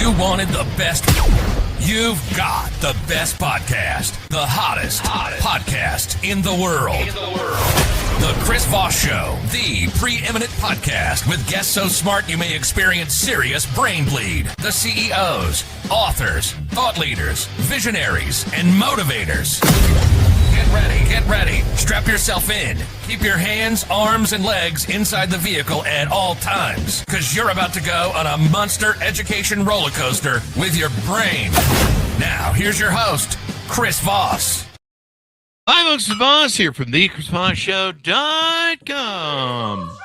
You wanted the best. You've got the best podcast. The hottest podcast in the world. The Chris Voss Show, the preeminent podcast with guests so smart you may experience serious brain bleed. The CEOs, authors, thought leaders, visionaries, and motivators. Get ready. Strap yourself in. Keep your hands, arms, and legs inside the vehicle at all times, because you're about to go on a monster education roller coaster with your brain. Now, here's your host, Chris Voss. Hi, folks, it's Voss here from the ChrisVossShow.com.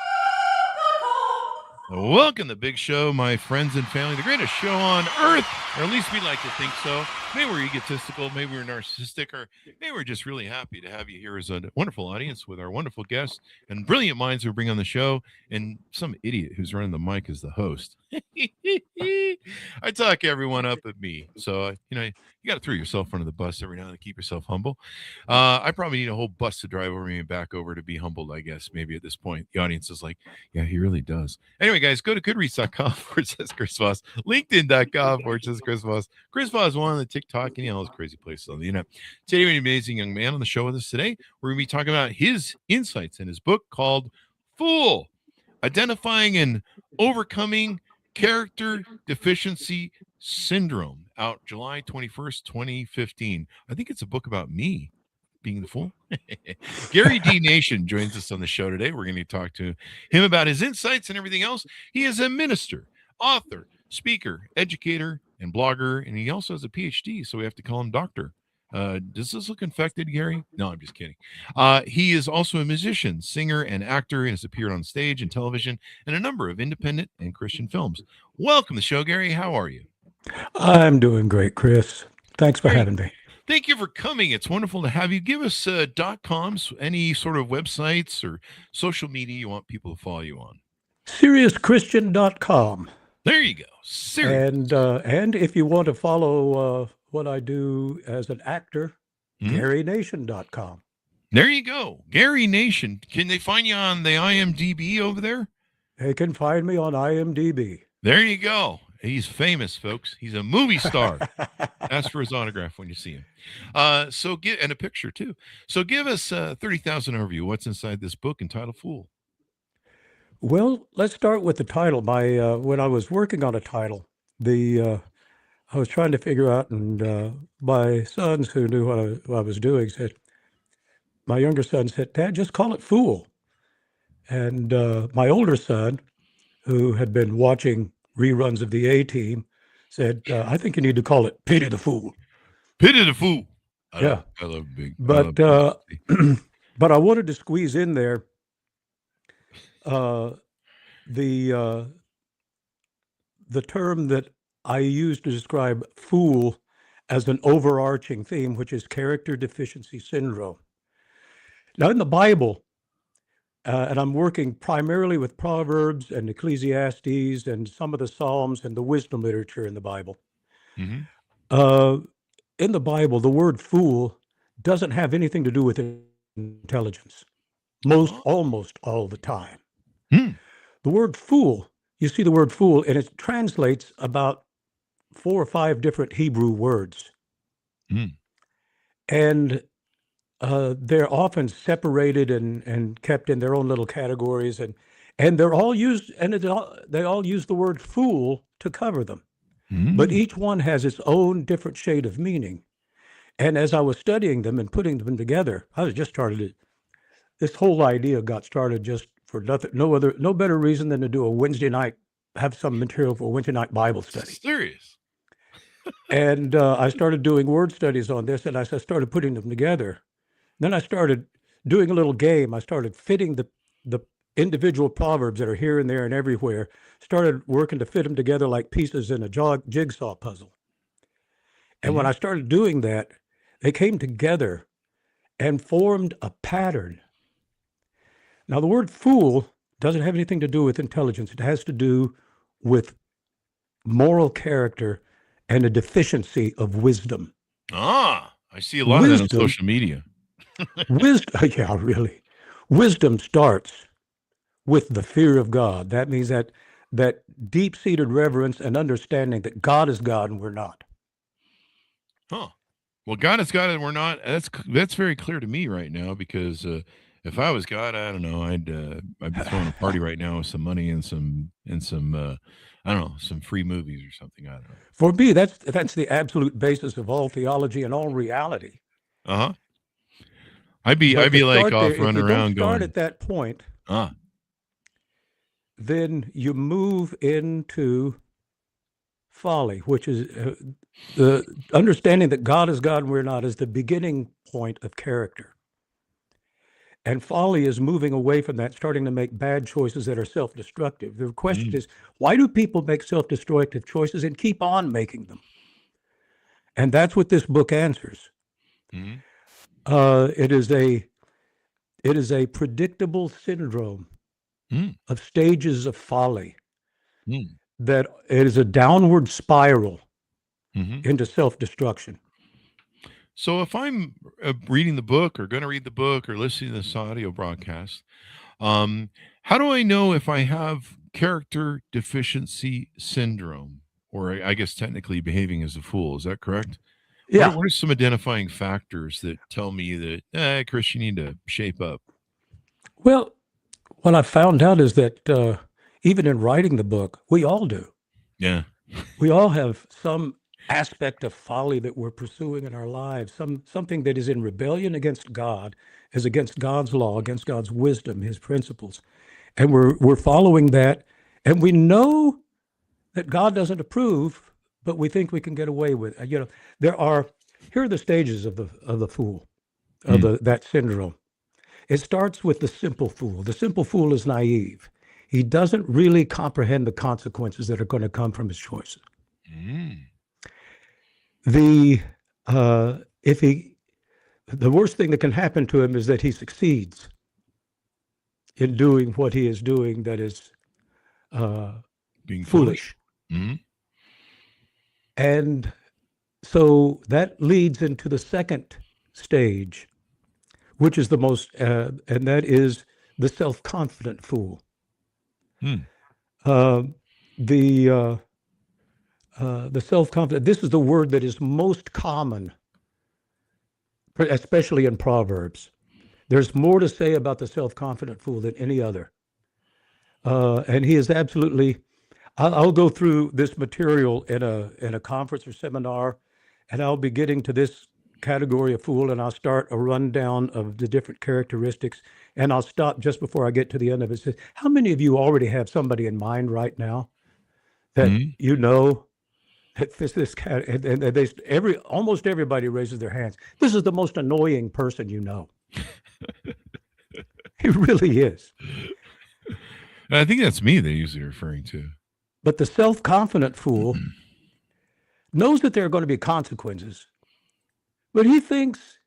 Welcome to the big show, my friends and family, the greatest show on earth, or at least we like to think so. Maybe we're egotistical, maybe we're narcissistic, or maybe we're just really happy to have you here as a wonderful audience with our wonderful guests and brilliant minds who bring on the show, and some idiot who's running the mic as the host. I talk everyone up at me, so you got to throw yourself under the bus every now and then to keep yourself humble. I probably need a whole bus to drive over me and back over to be humbled, I guess. Maybe at this point, the audience is like, yeah, he really does. Anyway, guys, go to goodreads.com where it says Chris Voss, LinkedIn.com where it says Chris Voss. Chris Voss one on the TikTok and all those crazy places on the internet. Today, we have an amazing young man on the show with us today. We're going to be talking about his insights in his book called Fool, Identifying and Overcoming Character Deficiency Syndrome, out July 21st, 2015. I think it's a book about me being the fool. Garry D Nation joins us on the show today. We're going to talk to him about his insights and everything else. He is a minister, author, speaker, educator, and blogger, and he also has a PhD, so we have to call him doctor. Does this look infected, Garry? No, I'm just kidding. He is also a musician, singer, and actor, and has appeared on stage and television in a number of independent and Christian films. Welcome to the show, Garry. How are you? I'm doing great, Chris. Thanks for having me. Thank you for coming. It's wonderful to have you. Give us .coms, any sort of websites or social media you want people to follow you on. SeriousChristian.com. There you go. Serious. And if you want to follow what I do as an actor, GarryNation.com. There you go. Garry Nation. Can they find you on the IMDb over there? They can find me on IMDb. There you go. He's famous, folks. He's a movie star. Ask for his autograph when you see him. And a picture too. So give us 30,000 overview. What's inside this book entitled Fool? Well, let's start with the title. When I was working on a title, I was trying to figure out, and my sons who knew what I was doing said, my younger son said, Dad, just call it Fool. And my older son, who had been watching reruns of the A-Team, said, I think you need to call it Pity the Fool. Pity the Fool. I love big. But I wanted to squeeze in there the term that I use to describe fool as an overarching theme, which is character deficiency syndrome. Now, in the Bible, and I'm working primarily with Proverbs and Ecclesiastes and some of the Psalms and the wisdom literature in the Bible. In the Bible, the word fool doesn't have anything to do with intelligence, almost all the time. The word fool, you see the word fool, and it translates about 4 or 5 different Hebrew words. And they're often separated and kept in their own little categories, and they're all used, and they all use the word fool to cover them. But each one has its own different shade of meaning. And as I was studying them and putting them together, this whole idea got started just for no better reason than to do a Wednesday night, have some material for a Wednesday night Bible study. Serious. And I started doing word studies on this, and I started putting them together. Then I started doing a little game. I started fitting the individual proverbs that are here and there and everywhere, started working to fit them together like pieces in a jigsaw puzzle. And when I started doing that, they came together and formed a pattern. Now, the word fool doesn't have anything to do with intelligence. It has to do with moral character and a deficiency of wisdom. I see a lot of that on social media. Wisdom, yeah, really. Wisdom starts with the fear of God. That means that that deep-seated reverence and understanding that God is God and we're not. Huh. Well, God is God and we're not. That's very clear to me right now, because if I was God, I don't know, I'd be throwing a party right now with some money and some I don't know, some free movies or something. I don't know. For me, that's the absolute basis of all theology and all reality. Uh-huh. I'd be But to like start off there, running if you around don't start going, at that point, ah, then you move into folly, which is the understanding that God is God and we're not is the beginning point of character. And folly is moving away from that, starting to make bad choices that are self-destructive. The question is, why do people make self-destructive choices and keep on making them? And that's what this book answers. mhm. It is a predictable syndrome Mm. of stages of folly, Mm. that it is a downward spiral Mhm. into self-destruction. So if I'm reading the book or going to read the book or listening to this audio broadcast, how do I know if I have character deficiency syndrome, or I guess technically behaving as a fool? Is that correct? Yeah. What are some identifying factors that tell me that, Chris, you need to shape up? Well, what I found out is that even in writing the book, we all do. Yeah. We all have some aspect of folly that we're pursuing in our lives, something that is in rebellion against God, is against God's law, against God's wisdom, his principles. And we're following that, and we know that God doesn't approve, but we think we can get away with it. Here are the stages of the fool, of that syndrome. It starts with the simple fool. The simple fool is naive. He doesn't really comprehend the consequences that are going to come from his choices. Mm. The worst thing that can happen to him is that he succeeds in doing what he is doing that is Being foolish. Mhm. And so that leads into the second stage, which is the most, and that is the self-confident fool. Hmm. The self-confident, this is the word that is most common, especially in Proverbs. There's more to say about the self-confident fool than any other. And he is absolutely, I'll go through this material in a conference or seminar, and I'll be getting to this category of fool, and I'll start a rundown of the different characteristics, and I'll stop just before I get to the end of it. How many of you already have somebody in mind right now that you know that fits this cat? And almost everybody raises their hands. This is the most annoying person you know. He really is. I think that's me they're usually referring to. But the self-confident fool knows that there are going to be consequences, but he thinks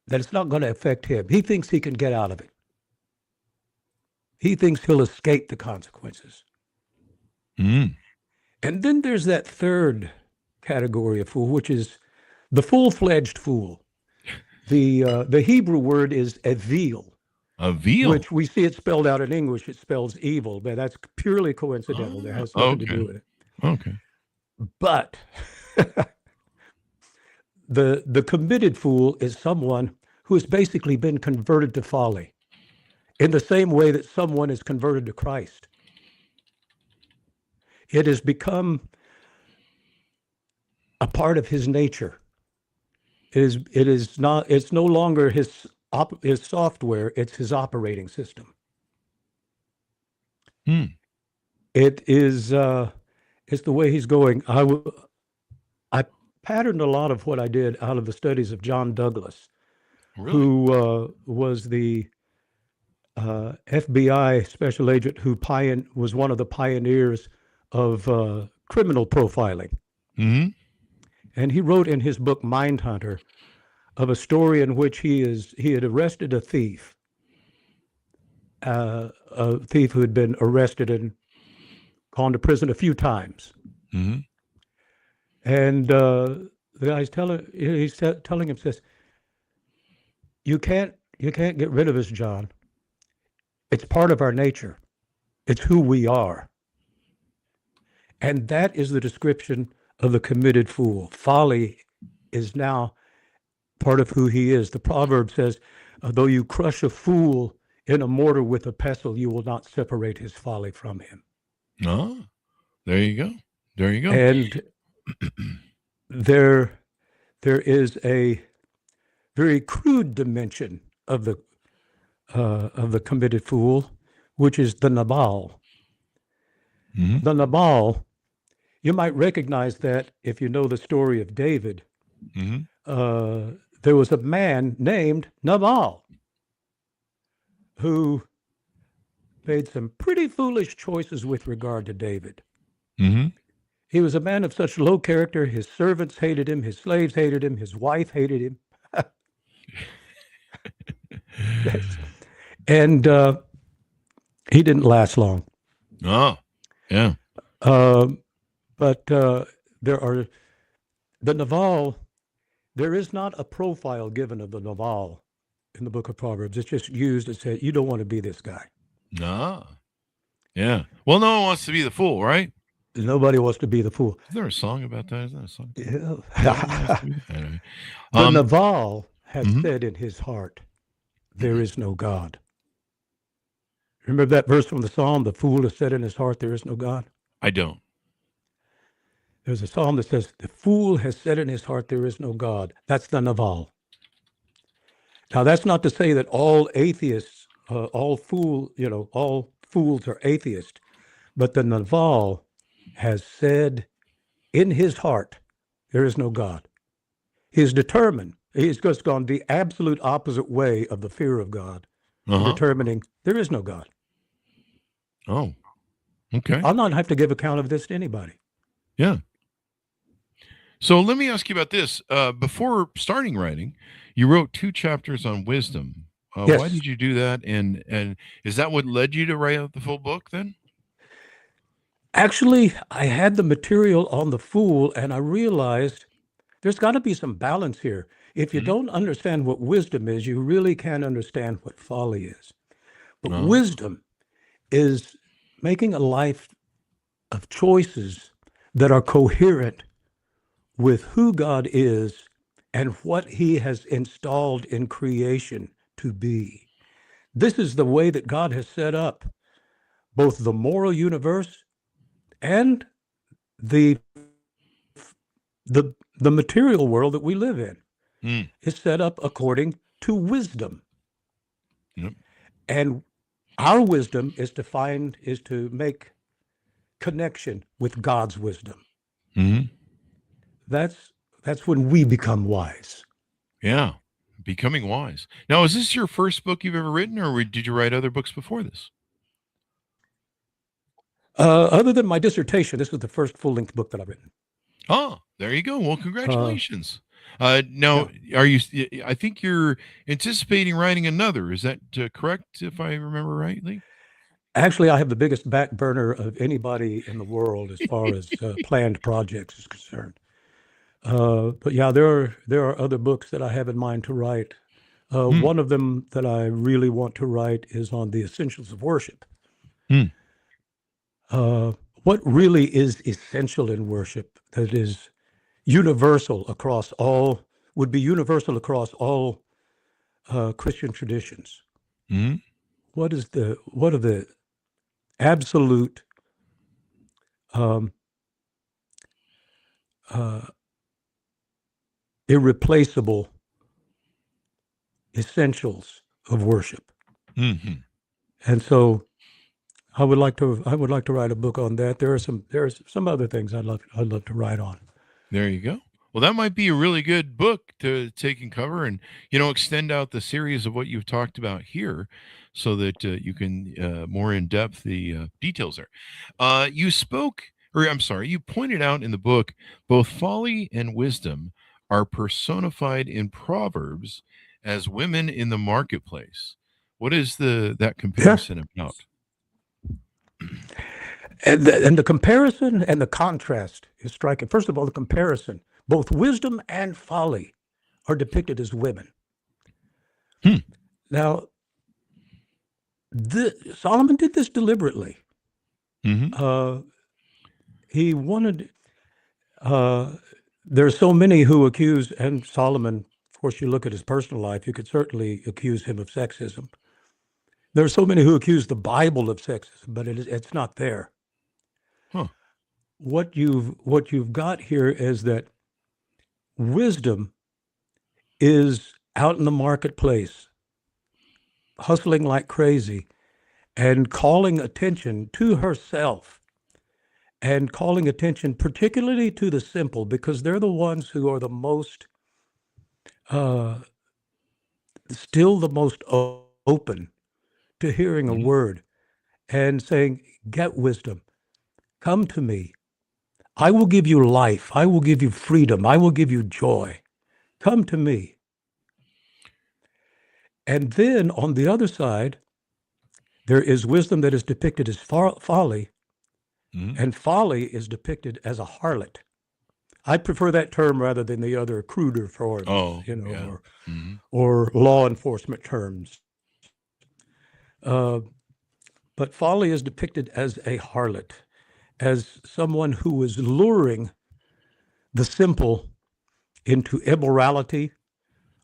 that it's not going to affect him. He thinks he can get out of it. He thinks he'll escape the consequences. Mm. And then there's that third category of fool, which is the full-fledged fool. The Hebrew word is evil. Avil. Which we see it spelled out in English. It spells evil, but that's purely coincidental. There has nothing to do with it. Okay. But the committed fool is someone who has basically been converted to folly, in the same way that someone is converted to Christ. It has become a part of his nature. It's no longer his software, it's his operating system. It is it's the way he's going. I patterned a lot of what I did out of the studies of John Douglas, who was the FBI special agent who was one of the pioneers of criminal profiling. Mm-hmm. And he wrote in his book Mindhunter of a story in which he had arrested a thief who had been arrested and gone to prison a few times. Mm-hmm. And the guy's telling him, says, you can't get rid of us, John. It's part of our nature. It's who we are. And that is the description of the committed fool. Folly is now part of who he is. The proverb says, though you crush a fool in a mortar with a pestle, you will not separate his folly from him. Oh, there you go. There you go. And there is a very crude dimension of the committed fool, which is the Nabal. Mhm. The Nabal, you might recognize that if you know the story of David. Mhm. There was a man named Nabal who made some pretty foolish choices with regard to David. Mhm. He was a man of such low character. His servants hated him. His slaves hated him. His wife hated him. Yes. And he didn't last long. Oh, yeah. But there are the Nabal. There is not a profile given of the Nabal in the book of Proverbs. It's just used and said, you don't want to be this guy. No. Yeah. Well, no one wants to be the fool, right? Nobody wants to be the fool. Is there a song about that? Is that a song? Yeah. Anyway. The Nabal has Mhm. said in his heart, there is no God. Remember that verse from the Psalm, the fool has said in his heart, there is no God? I don't. There's a psalm that says, the fool has said in his heart, there is no God. That's the Nabal. Now, that's not to say that all atheists, all fools are atheists, but the Nabal has said in his heart, there is no God. He is determined. He's just gone the absolute opposite way of the fear of God, Uh-huh. determining there is no God. Oh, okay. I'll not have to give account of this to anybody. Yeah. So let me ask you about this. Before starting writing, you wrote 2 chapters on wisdom. Why Yes. did you do that? And is that what led you to write out the full book then? Actually, I had the material on the fool, and I realized there's got to be some balance here. If you Mhm. don't understand what wisdom is, you really can't understand what folly is. But Oh. wisdom is making a life of choices that are coherent with who God is and what he has installed in creation to be. This is the way that God has set up both the moral universe and the material world that we live in. Mm. Is set up according to wisdom. Yep. And our wisdom is to make connection with God's wisdom. Mhm. That's when we become wise. Yeah. Becoming wise. Now, is this your first book you've ever written, or did you write other books before this? Other than my dissertation, this was the first full-length book that I've written. Oh, there you go. Well, congratulations. Now, are you? I think you're anticipating writing another. Is that correct? If I remember rightly. Actually, I have the biggest back burner of anybody in the world as far as planned projects is concerned. But yeah, there are other books that I have in mind to write. One of them that I really want to write is on the essentials of worship. What really is essential in worship that is universal across all, would be universal across all Christian traditions? Mhm. What are the absolute irreplaceable essentials of worship? Mhm. And so I would like to write a book on that. There are some other things I'd love to write on. There you go. Well, that might be a really good book to take and cover, and extend out the series of what you've talked about here, so that you can more in depth the details there. You pointed out in the book both folly and wisdom are personified in Proverbs as women in the marketplace. What is that comparison about? And the comparison and the contrast is striking. First of all, the comparison, both wisdom and folly are depicted as women. Now, Solomon did this deliberately. Mm-hmm. He wanted, there are so many who accuse, and Solomon, of course, you look at his personal life, you could certainly accuse him of sexism. There are so many who accuse the Bible of sexism, but it's not there. Huh. What you've got here is that wisdom is out in the marketplace, hustling like crazy, and calling attention to herself, and calling attention particularly to the simple, because they're the ones who are the most, still the most open to hearing a Mhm. word and saying, get wisdom, come to me. I will give you life. I will give you freedom. I will give you joy. Come to me. And then on the other side, there is wisdom that is depicted as folly, Mhm. and folly is depicted as a harlot. I prefer that term rather than the other cruder forms, Oh, yeah. Mhm. or law enforcement terms. But folly is depicted as a harlot, as someone who is luring the simple into immorality,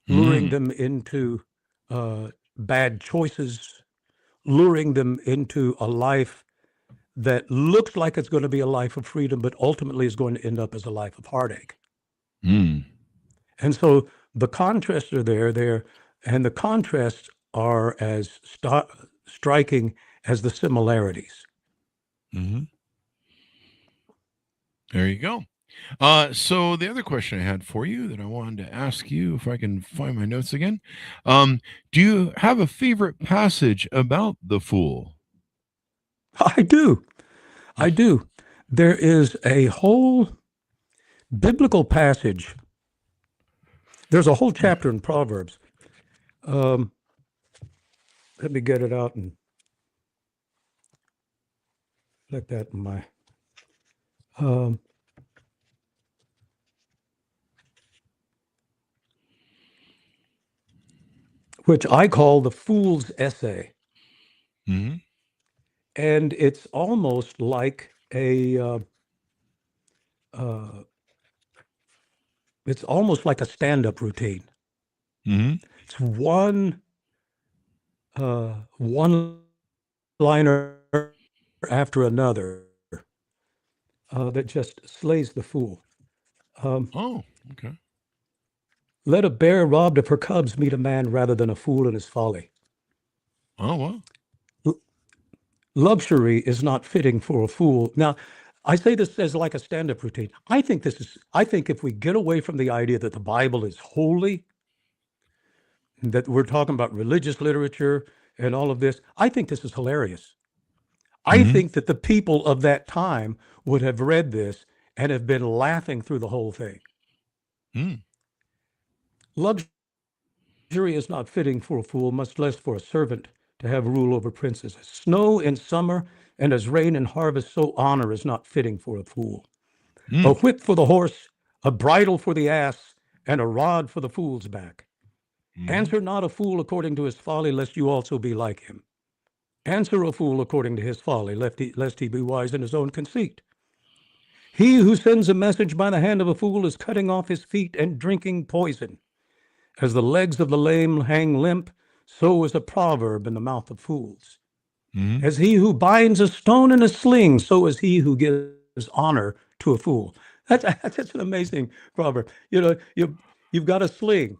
luring them into bad choices, luring them into a life that looks like it's going to be a life of freedom, but ultimately is going to end up as a life of heartache. Mm. And so the contrasts are there, and the contrasts are as striking as the similarities. Mm-hmm. There you go. So the other question I had for you that I wanted to ask you, if I can find my notes again, do you have a favorite passage about the fool? I do. There is a whole biblical passage. There's a whole chapter in Proverbs. Let me get it out and let that in my. Which I call the Fool's Essay. Mm-hmm. And it's almost like a stand-up routine. Mm-hmm. It's one liner after another that just slays the fool. Oh, okay. Let a bear robbed of her cubs meet a man rather than a fool in his folly. Oh, well. Luxury is not fitting for a fool. Now, I say this as like a stand-up routine. I think if we get away from the idea that the Bible is holy, that we're talking about religious literature and all of this, I think this is hilarious. I Mhm. think that the people of that time would have read this and have been laughing through the whole thing. Mm. Luxury is not fitting for a fool, much less for a servant to have rule over princes. As snow in summer and as rain in harvest, so honor is not fitting for a fool. A Mm. whip for the horse, a bridle for the ass, and a rod for the fool's back. Mhm. Answer not a fool according to his folly, lest you also be like him. Answer a fool according to his folly, lest he be wise in his own conceit. He who sends a message by the hand of a fool is cutting off his feet and drinking poison. As the legs of the lame hang limp, so is a proverb in the mouth of fools. Mhm. As he who binds a stone in a sling, so is he who gives honor to a fool. That's an amazing proverb. You've got a sling.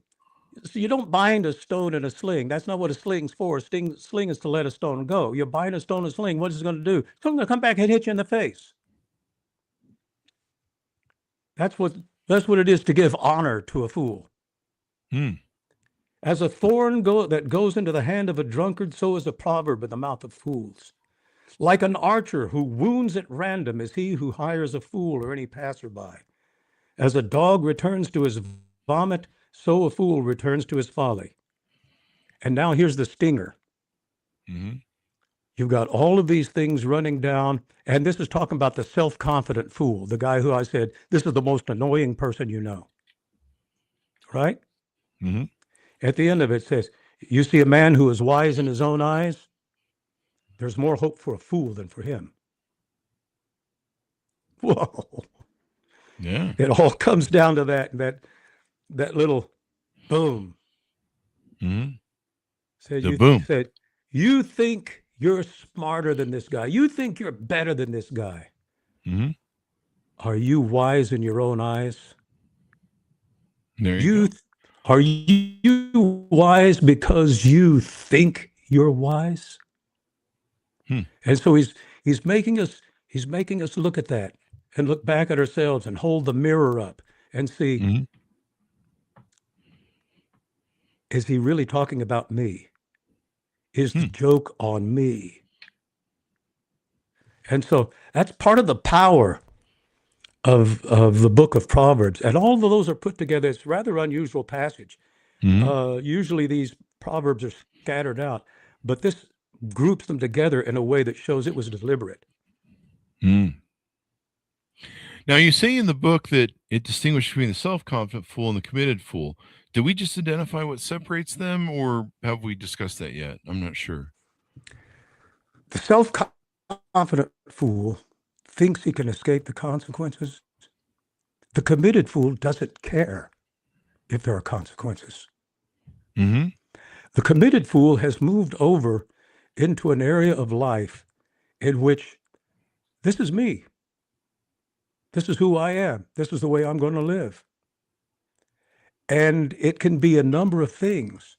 So you don't bind a stone in a sling. That's not what a sling's for. A sling is to let a stone go. You bind a stone in a sling, what is it going to do? It's going to come back and hit you in the face. That's what it is to give honor to a fool. Mm. As a thorn that goes into the hand of a drunkard, so is a proverb in the mouth of fools. Like an archer who wounds at random is he who hires a fool or any passerby. As a dog returns to his vomit, so a fool returns to his folly. And now here's the stinger. Mhm. You've got all of these things running down, and this is talking about the self-confident fool, the guy who I said, this is the most annoying person you know. Right? Mhm. At the end of it says, you see a man who is wise in his own eyes, there's more hope for a fool than for him. Whoa. Yeah. It all comes down to that little boom. Mm-hmm. Said, you think you're smarter than this guy. You think you're better than this guy. Mm-hmm. Are you wise in your own eyes? There you go. Are you wise because you think you're wise? And so he's making us look at that and look back at ourselves and hold the mirror up and see, is he really talking about me? Is the joke on me? And so that's part of the power of the book of Proverbs. And all of those are put together. It's a rather unusual passage. Usually these Proverbs are scattered out, but this groups them together in a way that shows it was deliberate. Now, you say in the book that it distinguishes between the self-confident fool and the committed fool. Did we just identify what separates them, or have we discussed that yet? I'm not sure. The self-confident fool thinks he can escape the consequences. The committed fool doesn't care if there are consequences. The committed fool has moved over into an area of life in which this is me. This is who I am. This is the way I'm going to live. And it can be a number of things.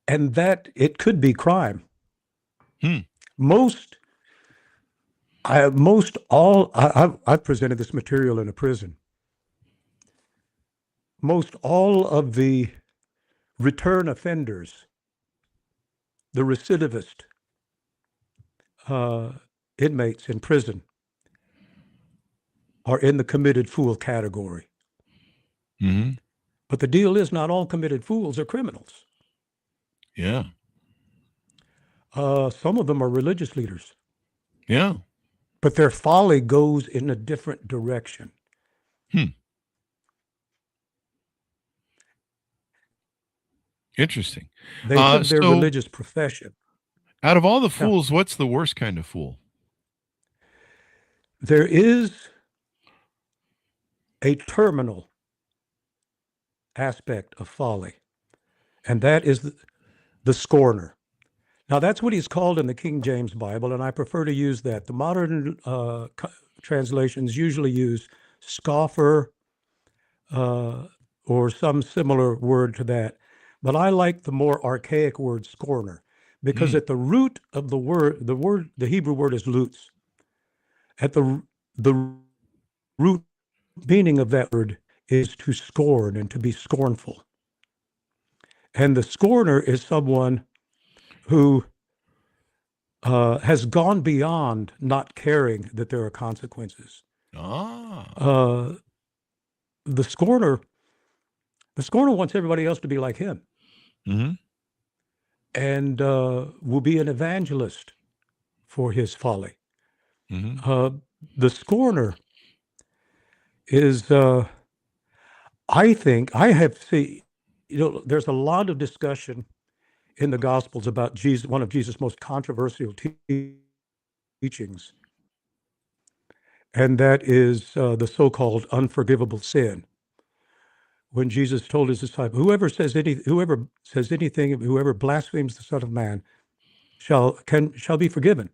And that it could be crime. I've presented this material in a prison. Most all of the return offenders, the recidivist inmates in prison, are in the committed fool category. But the deal is not all committed fools are criminals. Yeah. Some of them are religious leaders. Yeah. But their folly goes in a different direction. Interesting. They live their religious profession. Out of all the fools, what's the worst kind of fool? There is a terminal aspect of folly, and that is the scorner. Now, that's what he's called in the King James Bible, and I prefer to use that. The modern translations usually use scoffer or some similar word to that, but I like the more archaic word scorner, because at the root of the Hebrew word is lutz. At the root meaning of that word is to scorn and to be scornful. And the scorner is someone who has gone beyond not caring that there are consequences. The scorner wants everybody else to be like him. And will be an evangelist for his folly. The scorner is, I think, I have seen, there's a lot of discussion in the Gospels about Jesus, one of Jesus' most controversial teachings, and that is the so-called unforgivable sin. When Jesus told his disciples, whoever blasphemes the Son of Man shall be forgiven,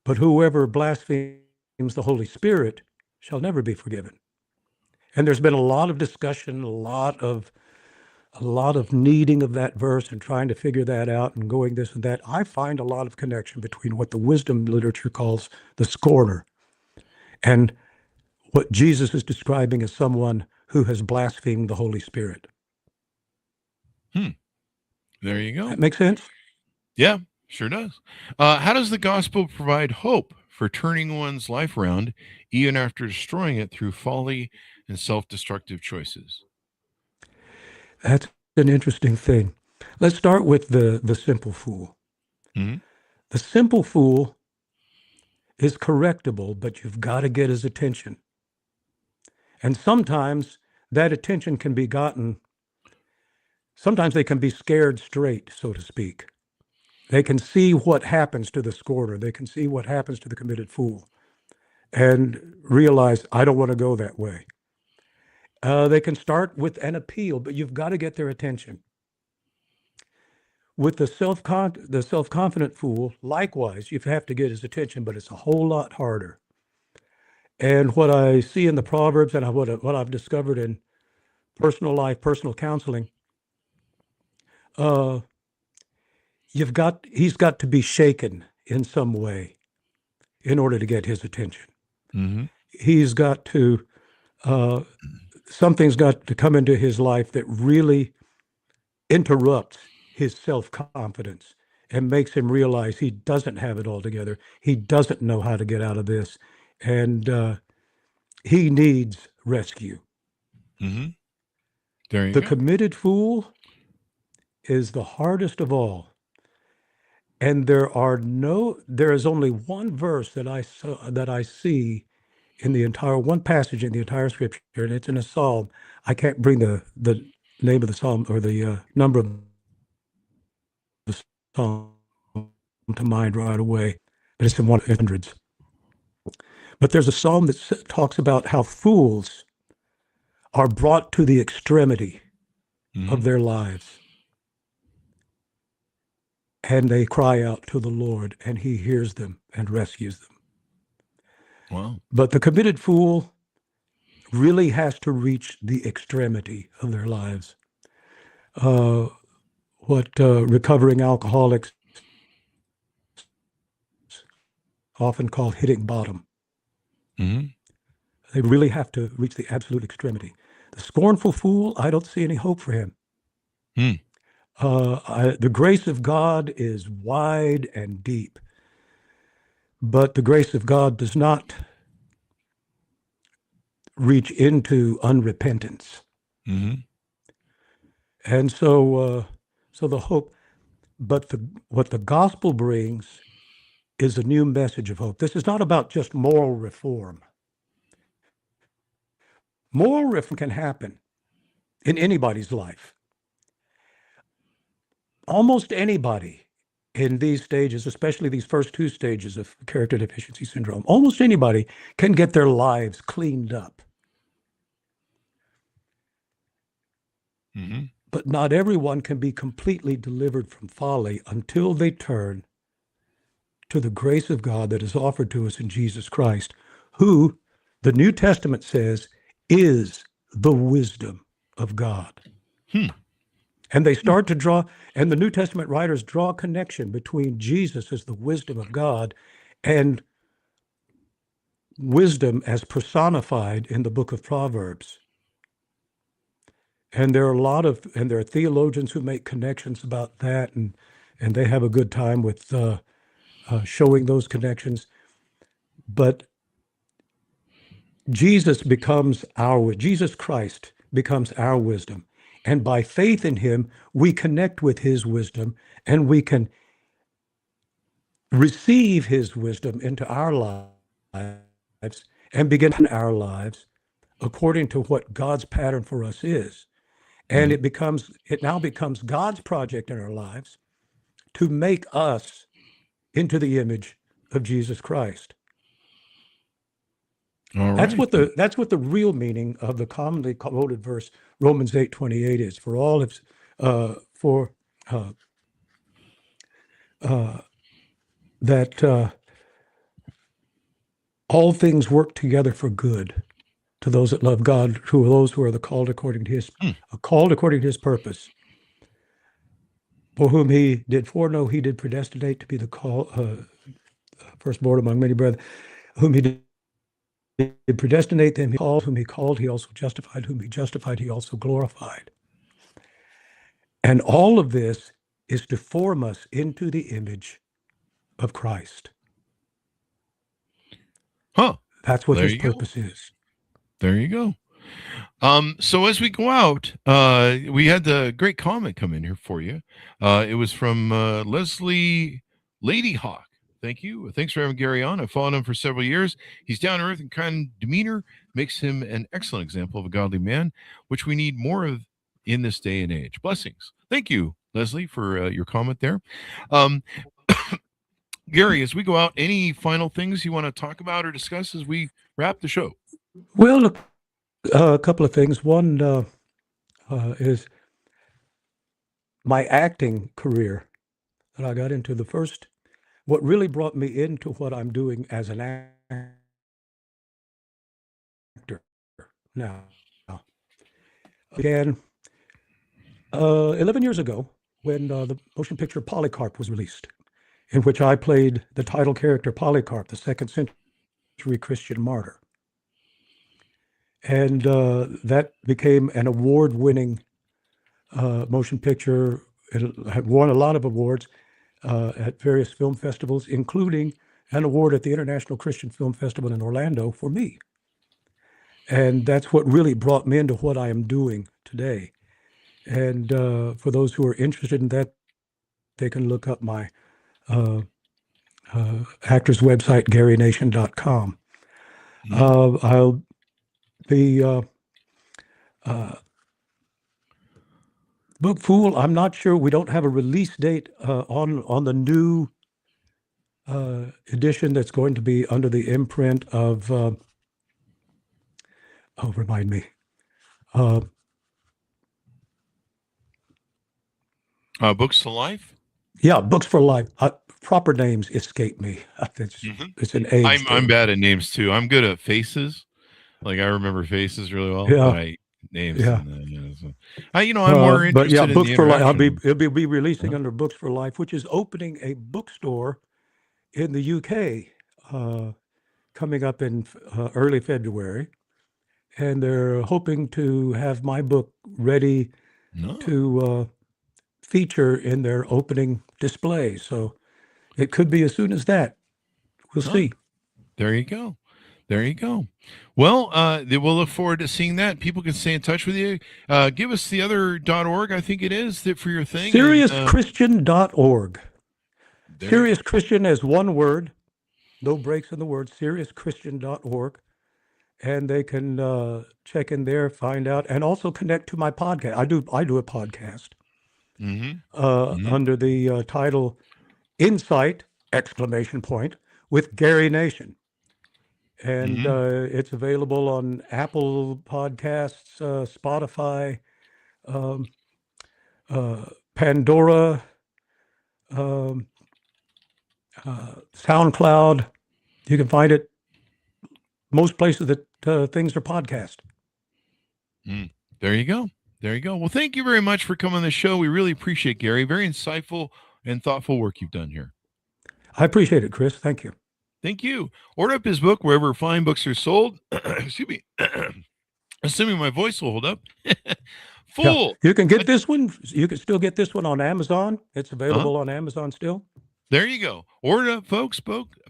but whoever blasphemes the Holy Spirit shall never be forgiven. And there's been a lot of discussion, a lot of kneading of that verse and trying to figure that out and going this and that. I find a lot of connection between what the wisdom literature calls the scorner and what Jesus is describing as someone who has blasphemed the Holy Spirit. There you go. That makes sense? Yeah, sure does. How does the gospel provide hope for turning one's life around, even after destroying it through folly and self-destructive choices? That's an interesting thing. Let's start with the simple fool. The simple fool is correctable, but you've got to get his attention. And sometimes that attention can be gotten, sometimes they can be scared straight, so to speak. They can see what happens to the scorner. They can see what happens to the committed fool. and realize, I don't want to go that way. They can start with an appeal, but you've got to get their attention. With the self-confident fool, likewise, you have to get his attention, but it's a whole lot harder. And what I see in the Proverbs and what I've discovered in personal life, personal counseling, he's got to be shaken in some way in order to get his attention. Mm-hmm. He's got to, something's got to come into his life that really interrupts his self-confidence and makes him realize he doesn't have it all together. He doesn't know how to get out of this. And he needs rescue. Mm-hmm. There you The go. committed fool is the hardest of all. And there is only one verse that I see in the entire, one passage in the entire scripture, and it's in a psalm. I can't bring the name of the psalm or the number of the psalm to mind right away, but it's in one of the hundreds. But there's a psalm that talks about how fools are brought to the extremity of their lives. And they cry out to the Lord, and he hears them and rescues them. Wow. But the committed fool really has to reach the extremity of their lives. What recovering alcoholics often call hitting bottom. Mm-hmm. They really have to reach the absolute extremity. The scornful fool, I don't see any hope for him. The grace of God is wide and deep, but the grace of God does not reach into unrepentance. Mm-hmm. And so the hope, but what the gospel brings is a new message of hope. This is not about just moral reform. Moral reform can happen in anybody's life. Almost anybody in these stages, especially these first two stages of character deficiency syndrome, almost anybody can get their lives cleaned up. Mm-hmm. But not everyone can be completely delivered from folly until they turn to the grace of God that is offered to us in Jesus Christ, who the New Testament says is the wisdom of God. And they start to draw, and the New Testament writers draw a connection between Jesus as the wisdom of God and wisdom as personified in the book of Proverbs. And there are theologians who make connections about that, and they have a good time with showing those connections. But Jesus Christ becomes our wisdom. And by faith in him, we connect with his wisdom, and we can receive his wisdom into our lives and begin our lives according to what God's pattern for us is. And it now becomes God's project in our lives to make us into the image of Jesus Christ. All right. That's what the real meaning of the commonly quoted verse Romans 8:28 is. For all all things work together for good to those that love God, to those who are called according to his purpose. For whom he did foreknow, he did predestinate to be the firstborn among many brethren. Whom he did predestinate, them he called. Whom he called, he also justified. Whom he justified, he also glorified. And all of this is to form us into the image of Christ. That's what his purpose is. There you go. So as we go out, we had the great comment come in here for you. It was from Leslie Ladyhawk. Thank you. Thanks for having Gary on. I've followed him for several years. He's down to earth and kind demeanor, makes him an excellent example of a godly man, which we need more of in this day and age. Blessings. Thank you, Leslie, for your comment there. Garry, as we go out, any final things you want to talk about or discuss as we wrap the show? Well, a couple of things. One is my acting career that I got into. What really brought me into what I'm doing as an actor now began 11 years ago when the motion picture Polycarp was released, in which I played the title character Polycarp, the second century Christian martyr. And that became an award-winning motion picture. It had won a lot of awards at various film festivals, including an award at the International Christian Film Festival in Orlando for me. And that's what really brought me into what I am doing today. And for those who are interested in that, they can look up my actor's website, GarryNation.com. I'll be Book Fool. I'm not sure. We don't have a release date on the new edition that's going to be under the imprint of. Remind me. Books to Life? Yeah, Books for Life. Proper names escape me. It's an age. I'm bad at names too. I'm good at faces. Like I remember faces really well. Yeah. Names. Yeah. I'm more interested. But yeah, in Books the for Life. interaction. It'll be releasing under Books for Life, which is opening a bookstore in the UK coming up in early February, and they're hoping to have my book ready to feature in their opening display. So it could be as soon as that. We'll see. There you go. There you go. Well, we'll look forward to seeing that. People can stay in touch with you. Give us the other .org, I think it is, that for your thing. SeriousChristian.org. Serious Christian as one word, no breaks in the word, SeriousChristian.org. And they can check in there, find out, and also connect to my podcast. I do a podcast under the title Insight! With Garry Nation. And it's available on Apple Podcasts, Spotify, Pandora, SoundCloud. You can find it most places that things are podcast. There you go. There you go. Well, thank you very much for coming on the show. We really appreciate it, Garry. Very insightful and thoughtful work you've done here. I appreciate it, Chris. Thank you. Thank you. Order up his book wherever fine books are sold. Excuse me. Assuming my voice will hold up. Fool. Yeah, you can get this one. You can still get this one on Amazon. It's available on Amazon still. There you go. Order up, folks.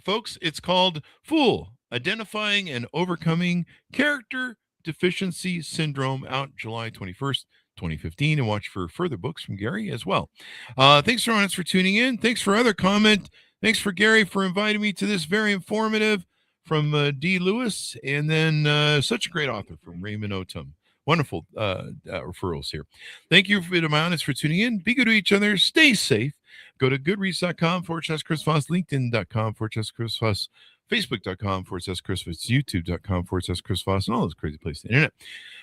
Folks, it's called Fool: Identifying and Overcoming Character Deficiency Syndrome, out July 21st, 2015. And watch for further books from Garry as well. Thanks, everyone, for tuning in. Thanks for other comment. Thanks for Garry for inviting me to this very informative from D. Lewis, and then such a great author from Raymond Otum. Wonderful referrals here. Thank you to my audience for tuning in. Be good to each other. Stay safe. Go to goodreads.com/Chris Voss, LinkedIn.com/Chris Voss, Facebook.com/Chris Voss, YouTube.com/Chris Voss, and all those crazy places on the internet.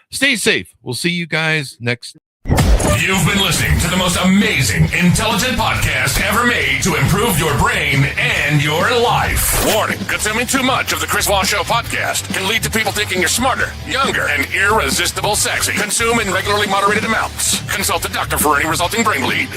Stay safe. We'll see you guys next. You've been listening to the most amazing, intelligent podcast ever made to improve your brain and your life. Warning, consuming too much of the Chris Voss Show podcast can lead to people thinking you're smarter, younger, and irresistible sexy. Consume in regularly moderated amounts. Consult a doctor for any resulting brain bleed.